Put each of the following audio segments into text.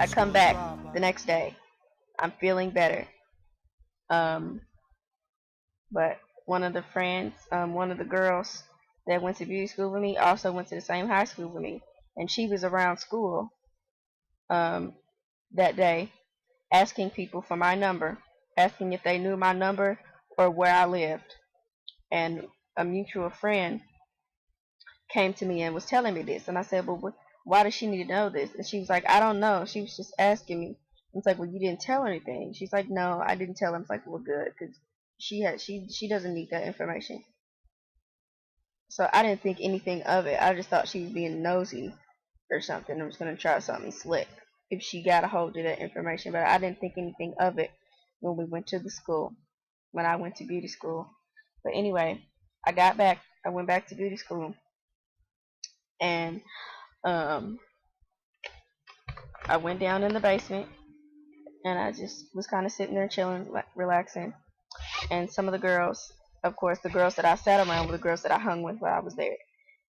I come back the next day. I'm feeling better. Um, but one of the girls that went to beauty school with me also went to the same high school with me, and she was around school um, that day asking people for my number, asking if they knew my number or where I lived. And a mutual friend came to me and was telling me this, and I said, "Well, why does she need to know this?" And she was like, "I don't know. She was just asking me." It's like, "Well, you didn't tell her anything." She's like, "No, I didn't tell him." It's like, "Well, good, because she doesn't need that information." So I didn't think anything of it. I just thought she was being nosy or something. I was gonna try something slick if she got a hold of that information. But I didn't think anything of it when we went to the school, when I went to beauty school. But anyway, I got back. I went back to beauty school, and um, I went down in the basement, and I just was kind of sitting there chilling, relaxing. And some of the girls, of course, the girls that I sat around were the girls that I hung with while I was there.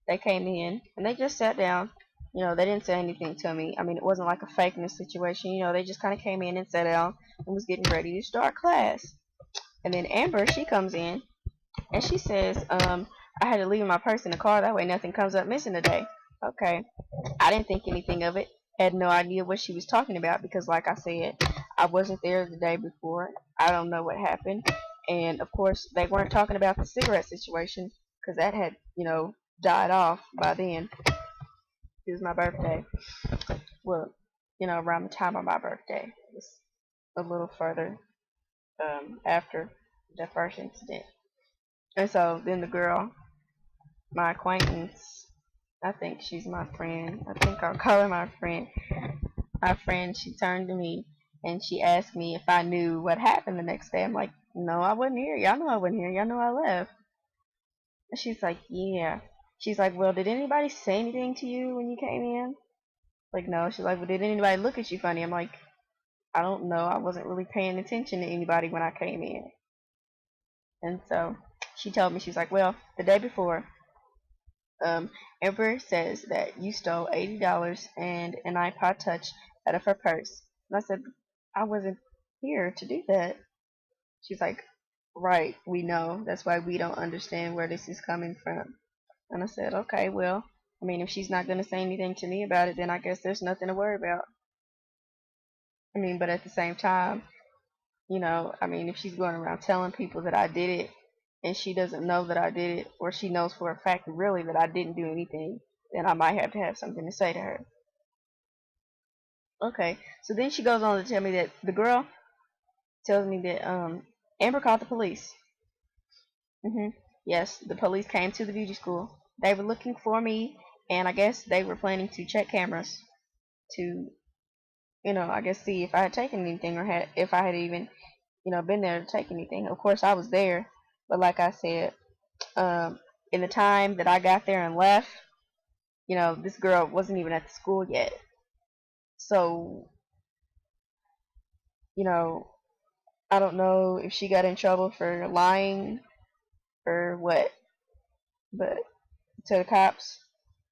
They came in and they just sat down. You know, they didn't say anything to me. I mean, it wasn't like a fakeness situation. You know, they just kind of came in and sat down and was getting ready to start class. And then Amber, she comes in and she says, I had to leave my purse in the car. That way nothing comes up missing today. Okay. I didn't think anything of it. Had no idea what she was talking about because, like I said, I wasn't there the day before. I don't know what happened. And, of course, they weren't talking about the cigarette situation because that had, died off by then. It was my birthday. Well, around the time of my birthday. It was a little further after the first incident. And so then the girl, my acquaintance, I think she's my friend. I think I'll call her my friend. My friend, she turned to me and she asked me if I knew what happened the next day. I'm like, no, I wasn't here. Y'all know I wasn't here. Y'all know I left. And she's like, yeah. She's like, well, did anybody say anything to you when you came in? Like, no. She's like, well, did anybody look at you funny? I'm like, I don't know. I wasn't really paying attention to anybody when I came in. And so she told me, she's like, well, the day before, Amber says that you stole $80 and an iPod Touch out of her purse. And I said, I wasn't here to do that. She's like, right, we know. That's why we don't understand where this is coming from. And I said, okay, well, I mean, if she's not going to say anything to me about it, then I guess there's nothing to worry about. I mean, but at the same time, I mean, if she's going around telling people that I did it and she doesn't know that I did it, or she knows for a fact really that I didn't do anything, then I might have to have something to say to her. Okay, so then she goes on to tell me that the girl tells me that Amber called the police. Yes, the police came to the beauty school. They were looking for me, and I guess they were planning to check cameras to, I guess see if I had taken anything or if I had even, been there to take anything. Of course, I was there, but like I said, in the time that I got there and left, this girl wasn't even at the school yet. So, you know, I don't know if she got in trouble for lying or what, but to the cops,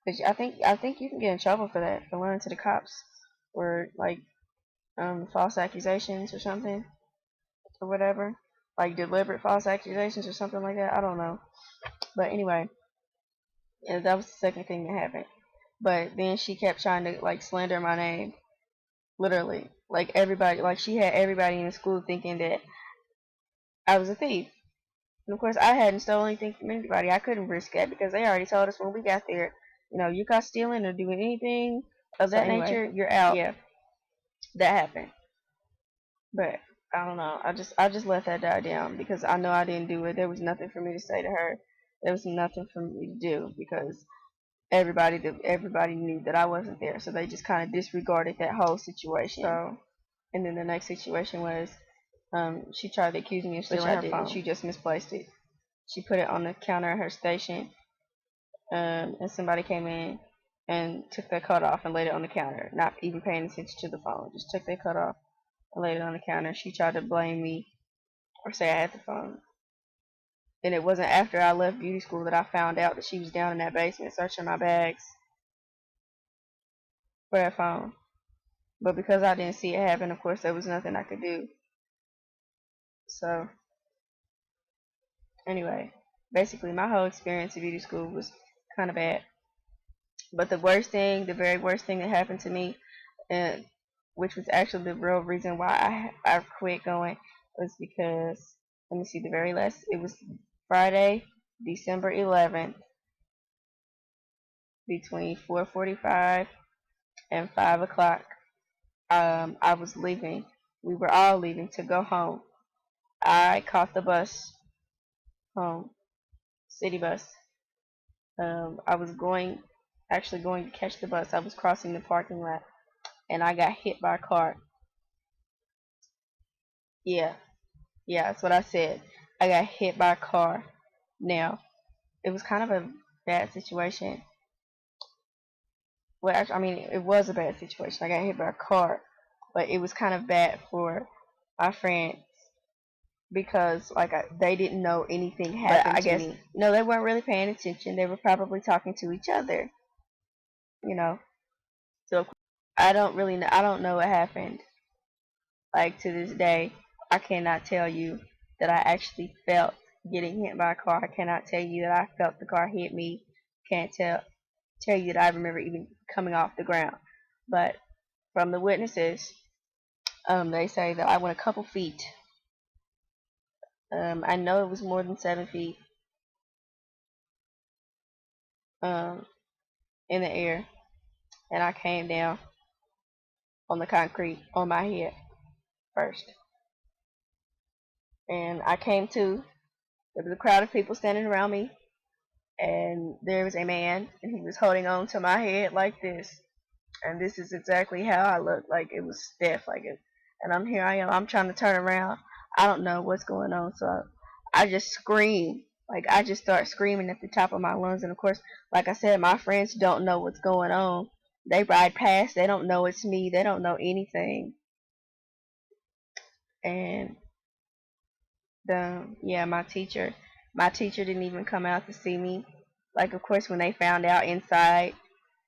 I think you can get in trouble for that, for lying to the cops, or like false accusations or something or whatever, like deliberate false accusations or something like that. I don't know, but anyway, yeah, that was the second thing that happened. But then she kept trying to like slander my name, literally, like everybody, like she had everybody in the school thinking that I was a thief. And of course, I hadn't stolen anything from anybody. I couldn't risk that because they already told us when we got there, you caught stealing or doing anything of that nature, you're out. Yeah, that happened. But I don't know. I just let that die down because I know I didn't do it. There was nothing for me to say to her. There was nothing for me to do because everybody knew that I wasn't there. So they just kind of disregarded that whole situation. So, and then the next situation was she tried to accuse me of stealing her phone. She just misplaced it. She put it on the counter at her station, and somebody came in and took their cut off and laid it on the counter, not even paying attention to the phone. Just took their cut off and laid it on the counter. She tried to blame me or say I had the phone. And it wasn't after I left beauty school that I found out that she was down in that basement searching my bags for that phone. But because I didn't see it happen, of course, there was nothing I could do. So, anyway, basically, my whole experience at beauty school was kind of bad. But the worst thing, the very worst thing that happened to me, and which was actually the real reason why I quit going, was because, let me see, the very last, it was Friday, December 11th, between 4:45 and 5 o'clock. I was leaving. We were all leaving to go home. I caught the bus home, city bus. I was actually going to catch the bus. I was crossing the parking lot, and I got hit by a car. Yeah, yeah, that's what I said. I got hit by a car. Now, it was kind of a bad situation. Well, actually, I mean, it was a bad situation. I got hit by a car, but it was kind of bad for my friends because, like, they didn't know anything happened to me. No, they weren't really paying attention. They were probably talking to each other, you know. So I don't really know. I don't know what happened. Like, to this day, I cannot tell you that I actually felt getting hit by a car. I cannot tell you that I felt the car hit me. Can't tell you that I remember even coming off the ground. But from the witnesses, they say that I went a couple feet. I know it was more than 7 feet um, in the air, and I came down on the concrete on my head first. And I came to. There was a crowd of people standing around me, and there was a man, and he was holding on to my head like this. And this is exactly how I looked, like it was stiff, like it. And here I am, I'm trying to turn around. I don't know what's going on, so I just scream. Like, I just start screaming at the top of my lungs. And of course, like I said, my friends don't know what's going on. They ride past, they don't know it's me, they don't know anything. And yeah, my teacher didn't even come out to see me. Like, of course, when they found out inside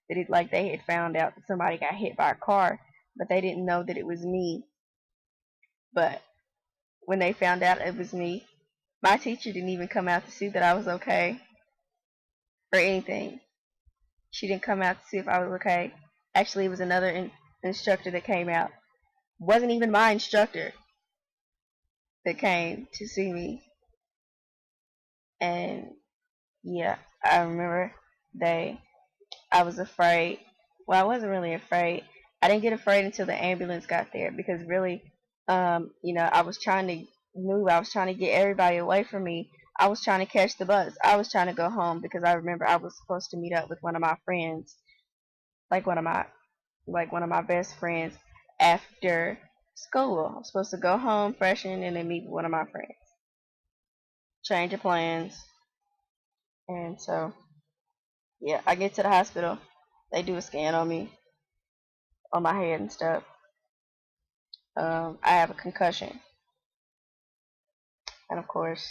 that they had found out that somebody got hit by a car, but they didn't know that it was me. But when they found out it was me, my teacher didn't even come out to see that I was okay or anything. She didn't come out to see if I was okay. Actually, it was another instructor that came out. Wasn't even my instructor that came to see me. And yeah, I remember I was afraid. Well, I wasn't really afraid. I didn't get afraid until the ambulance got there because really, I was trying to move. I was trying to get everybody away from me. I was trying to catch the bus. I was trying to go home because I remember I was supposed to meet up with one of my friends, like one of my best friends after school. I was supposed to go home, freshen, and then meet with one of my friends. Change of plans, and so yeah, I get to the hospital. They do a scan on me, on my head and stuff. I have a concussion, and of course,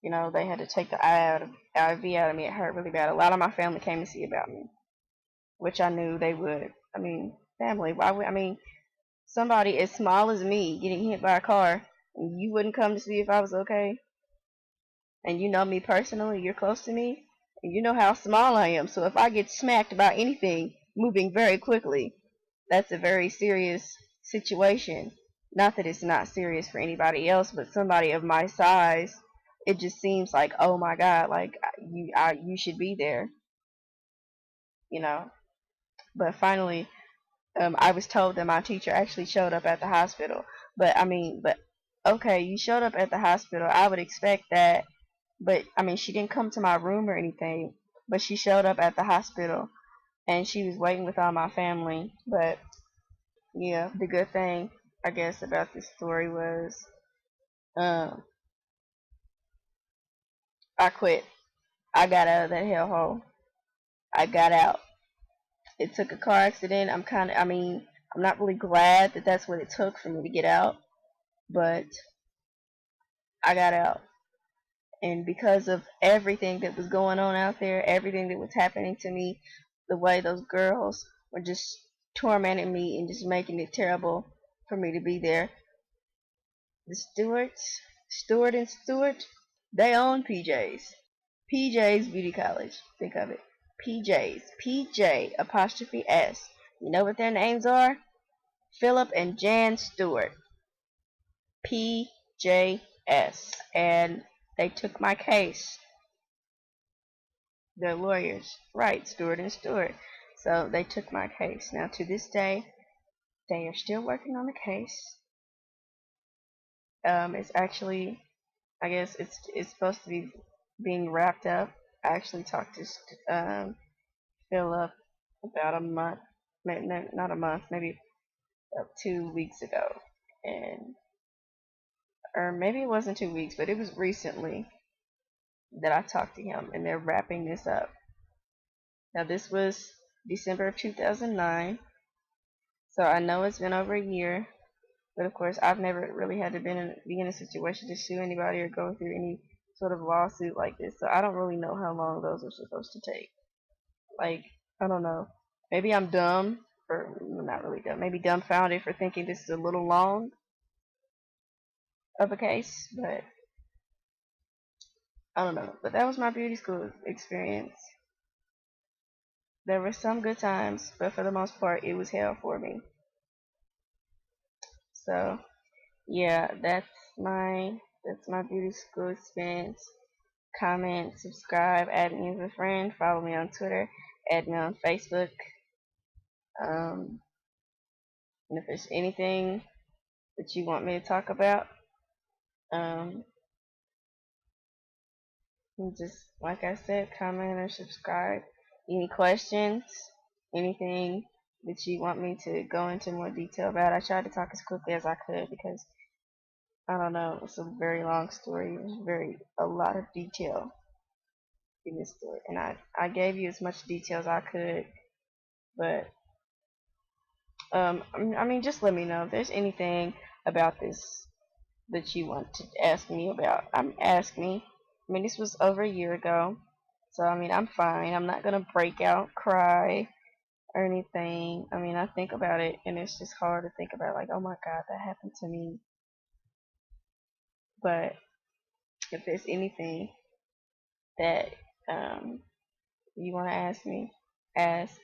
they had to take the IV out of me. It hurt really bad. A lot of my family came to see about me, which I knew they would. I mean, family. Why would I mean somebody as small as me getting hit by a car, and you wouldn't come to see if I was okay? And you know me personally. You're close to me, and you know how small I am. So if I get smacked by anything moving very quickly, that's a very serious situation. Not that it's not serious for anybody else, but somebody of my size, it just seems like, oh my God, like you should be there, you know. But finally, I was told that my teacher actually showed up at the hospital. But okay, you showed up at the hospital. I would expect that. But I mean, she didn't come to my room or anything. But she showed up at the hospital, and she was waiting with all my family. But yeah, the good thing, I guess, about this story was um, I quit. I got out of that hellhole. I got out. It took a car accident. I'm not really glad that that's what it took for me to get out, but I got out. And because of everything that was going on out there, everything that was happening to me, the way those girls were just tormenting me and just making it terrible for me to be there. The Stewart and Stewart, they own PJ's. PJ's Beauty College. Think of it. PJ's. PJ apostrophe S. You know what their names are? Philip and Jan Stewart. PJS. And they took my case. They're lawyers. Right, Stewart and Stewart. So they took my case. Now to this day, they are still working on the case. It's actually, I guess it's supposed to be being wrapped up. I actually talked to Philip about a month, maybe not a month, maybe 2 weeks ago, and or maybe it wasn't 2 weeks, but it was recently that I talked to him, and they're wrapping this up. Now this was December of 2009, so I know it's been over a year, but of course I've never really had to be in a situation to sue anybody or go through any sort of lawsuit like this, so I don't really know how long those are supposed to take. Like, I don't know. Maybe I'm dumb, or not really dumb. Maybe dumbfounded for thinking this is a little long of a case, but I don't know. But that was my beauty school experience. There were some good times, but for the most part, it was hell for me. So, yeah, that's my beauty school experience. Comment, subscribe, add me as a friend, follow me on Twitter, add me on Facebook. And if there's anything that you want me to talk about, um, just like I said, comment or subscribe. Any questions? Anything that you want me to go into more detail about? I tried to talk as quickly as I could because I don't know, it's a very long story. There's a lot of detail in this story, and I gave you as much detail as I could. But I mean, just let me know if there's anything about this that you want to ask me about. Ask me. I mean, this was over a year ago, so I mean, I'm fine. I'm not gonna break out, cry, or anything. I mean, I think about it, and it's just hard to think about. Like, oh my God, that happened to me. But if there's anything that you want to ask me, ask.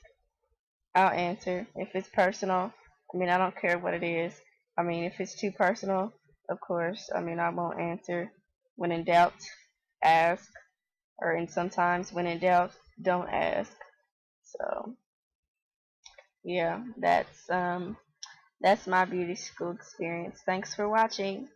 I'll answer. If it's personal, I mean, I don't care what it is. I mean, if it's too personal, of course, I mean, I won't answer. When in doubt, ask. And sometimes when in doubt, don't ask. So, yeah, that's my beauty school experience. Thanks for watching.